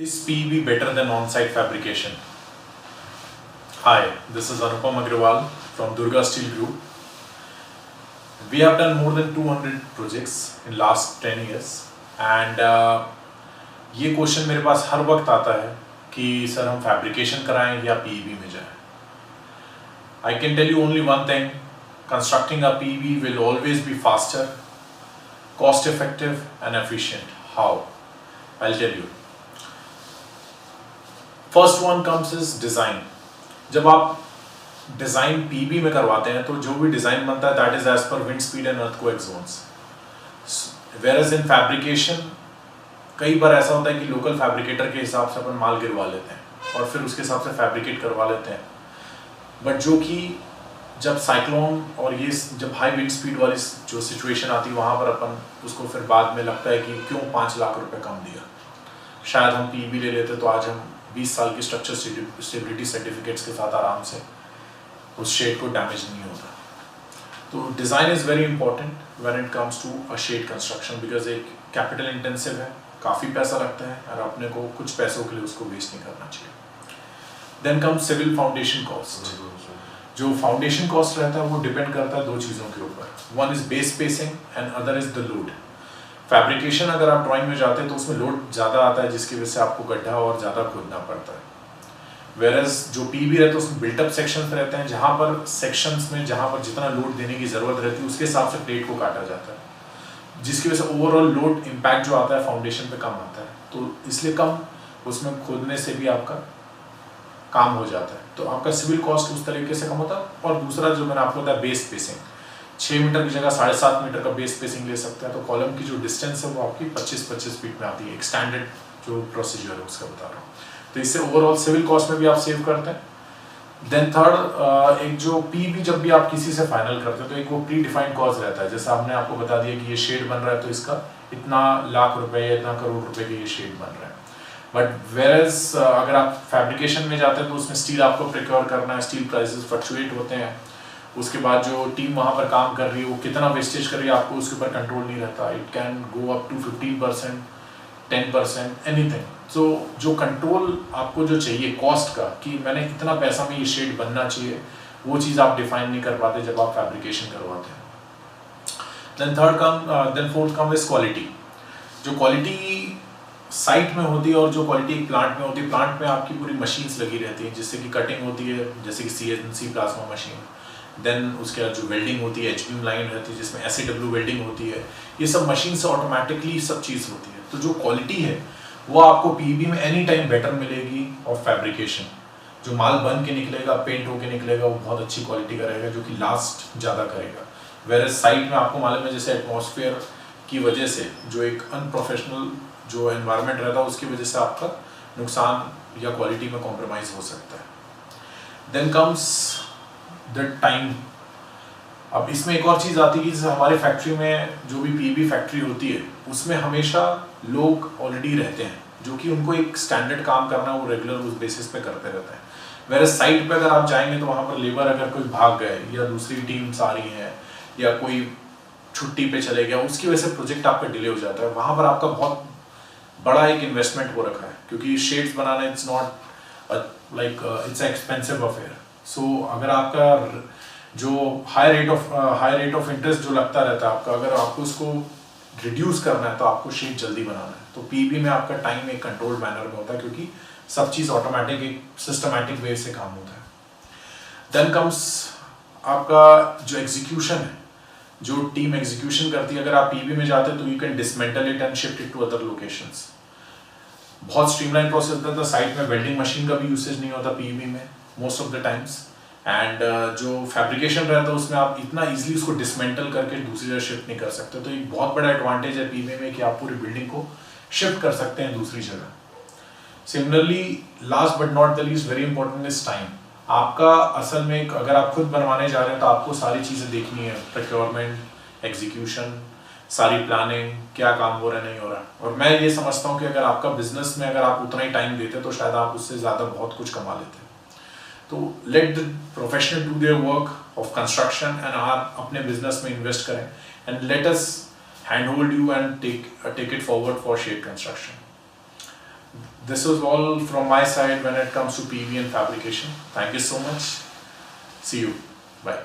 Is PEB better than on-site fabrication? Hi, this is Anupam Agrawal from Durga Steel Group. We have done more than 200 projects in last 10 years and ये question मेरे पास हर वक्त आता है कि sir हम fabrication कराएं या PEB में जाएं. I can tell you only one thing, constructing a PEB will always be faster, cost effective and efficient. How? I'll tell you. First one comes is design. जब आप डिज़ाइन पीबी में करवाते हैं तो जो भी डिज़ाइन बनता है that is as per wind speed and earthquake zones. Whereas in fabrication कई बार ऐसा होता है कि लोकल फैब्रिकेटर के हिसाब से अपन माल गिरवा लेते हैं और फिर उसके हिसाब से फैब्रिकेट करवा लेते हैं. बट जो कि जब साइक्लोन और ये जब हाई विंड स्पीड वाली जो सिचुएशन आती है वहाँ पर अपन उसको फिर बाद में लगता है कि क्यों 5 लाख रुपए कम दिया. शायद हम पीबी ले लेते तो आज हम 20 साल की स्ट्रक्चर स्टेबिलिटी सर्टिफिकेट्स के साथ आराम से उस शेड को डैमेज नहीं होता. तो design is very important when it comes to a shed construction because एक कैपिटल इंटेंसिव है, काफ़ी पैसा लगता है और अपने को कुछ पैसों के लिए उसको वेस्ट नहीं करना चाहिए. Then comes civil foundation cost. जो फाउंडेशन कॉस्ट रहता है वो डिपेंड करता है दो चीज़ों के ऊपर. One is base spacing and other is the load. Fabrication अगर आप ड्राइंग में जाते हैं तो उसमें लोड ज़्यादा आता है जिसकी वजह से आपको गड्ढा और ज़्यादा खोदना पड़ता है. वेरएज जो पीबी रहता है उसमें बिल्टअप सेक्शंस रहते हैं जहाँ पर सेक्शंस में जहाँ पर जितना लोड देने की ज़रूरत रहती है उसके हिसाब से प्लेट को काटा जाता है जिसकी वजह से ओवरऑल लोड इम्पैक्ट जो आता है फाउंडेशन पे कम आता है. तो इसलिए कम उसमें खोदने से भी आपका काम हो जाता है. तो आपका सिविल कॉस्ट उस तरीके से कम होता है. और दूसरा जो मैंने आपको बताया बेस स्पेसिंग, 6 मीटर की जगह 7.5 मीटर का बेस स्पेसिंग ले सकते हैं. तो कॉलम की जो डिस्टेंस है वो आपकी 25-25 फीट में आती है. एक स्टैंडर्ड जो प्रोसीजर है उसका बता रहा हूँ. तो इससे ओवरऑल सिविल कॉस्ट में भी आप सेव करते हैं. देन थर्ड, एक जो पीबी जब भी आप किसी से फाइनल करते हैं तो एक वो प्री डिफाइंड कॉस्ट रहता है. जैसे हमने आपको बता दिया कि ये शेड बन रहा है तो इसका इतना लाख रुपए या इतना करोड़ रुपए का ये शेड बन रहा है. बट वेरएज अगर आप फैब्रिकेशन में जाते हैं तो उसमें स्टील आपको प्रिक्योर करना है. स्टील प्राइसेस फ्लक्चुएट होते हैं. उसके बाद जो टीम वहाँ पर काम कर रही है वो कितना वेस्टेज कर रही है आपको उसके ऊपर कंट्रोल नहीं रहता. It can go up to 15%, 10%, anything. So जो कंट्रोल आपको जो चाहिए कॉस्ट का कि मैंने इतना पैसा में ये शेड बनना चाहिए वो चीज़ आप डिफाइन नहीं कर पाते जब आप फैब्रिकेशन करवाते हैं. Then fourth come is quality. जो क्वालिटी साइट में होती है और जो क्वालिटी प्लांट में होती है, प्लांट में आपकी पूरी मशीन्स लगी रहती हैं जिससे कि कटिंग होती है जैसे कि CNC प्लाज्मा मशीन. देन उसके बाद जो वेल्डिंग होती है HBM लाइन रहती है जिसमें SAW वेल्डिंग होती है. ये सब मशीन से ऑटोमेटिकली सब चीज़ होती है. तो जो क्वालिटी है वो आपको पीबी में एनी टाइम बेटर मिलेगी. और फैब्रिकेशन जो माल बन के निकलेगा पेंट होके निकलेगा वो बहुत अच्छी क्वालिटी का रहेगा जो कि लास्ट ज़्यादा करेगा. वेरएज साइट में आपको मालूम है जैसे एटमॉस्फेयर की वजह से जो एक अनप्रोफेशनल जो एनवायरनमेंट रहता है उसकी वजह से आपका नुकसान या क्वालिटी में कॉम्प्रोमाइज़ हो सकता है. Then comes the time. अब इसमें एक और चीज़ आती है कि जैसे हमारे फैक्ट्री में जो भी पीबी फैक्ट्री होती है उसमें हमेशा लोग ऑलरेडी रहते हैं जो कि उनको एक स्टैंडर्ड काम करना वो रेगुलर उस बेसिस पे करते रहते हैं. वेरे साइट पे अगर आप जाएंगे तो वहाँ पर लेबर अगर कोई भाग गए या दूसरी टीम्स आ रही हैं या कोई छुट्टी पे चले गया उसकी वजह से प्रोजेक्ट आपका डिले हो जाता है. वहाँ पर आपका बहुत बड़ा एक इन्वेस्टमेंट हो रखा है क्योंकि शेड्स बनाना it's not like it's expensive affair. So अगर आपका जो हाई रेट ऑफ इंटरेस्ट जो लगता रहता है आपका अगर आपको उसको रिड्यूस करना है तो आपको शेड जल्दी बनाना है. तो पीबी में आपका टाइम एक कंट्रोल्ड मैनर में होता है क्योंकि सब चीज़ ऑटोमेटिक एक सिस्टमैटिक वे से काम होता है. देन कम्स आपका जो एग्जीक्यूशन है, जो टीम एग्जीक्यूशन करती है. अगर आप पीबी में जाते हैं तो you can dismantle it and shift it to other locations. बहुत स्ट्रीमलाइन प्रोसेस होता है. साइट में वेल्डिंग मशीन का भी यूसेज नहीं होता पीबी में most of the times. And जो फैब्रिकेशन रहता है उसमें आप इतना इजीली उसको डिसमेंटल करके दूसरी जगह शिफ्ट नहीं कर सकते. तो एक बहुत बड़ा एडवांटेज है पीबी में कि आप पूरी बिल्डिंग को शिफ्ट कर सकते हैं दूसरी जगह. Similarly last but not the least very important is time. आपका असल में अगर आप खुद बनवाने जा रहे हैं तो आपको सारी चीज़ें देखनी है. प्रोक्योरमेंट, एग्जीक्यूशन, सारी प्लानिंग, क्या काम हो रहा है नहीं हो रहा. और मैं ये समझता हूँ कि अगर आपका बिजनेस में अगर आप उतना ही टाइम देते तो शायद आप उससे ज़्यादा बहुत कुछ कमा लेते. तो let the professional do their work of construction and आप अपने बिजनेस में इन्वेस्ट करें and let us hand hold you and take it forward for shed construction. This was all from my side when it comes to PV and fabrication. Thank you so much. See you. Bye.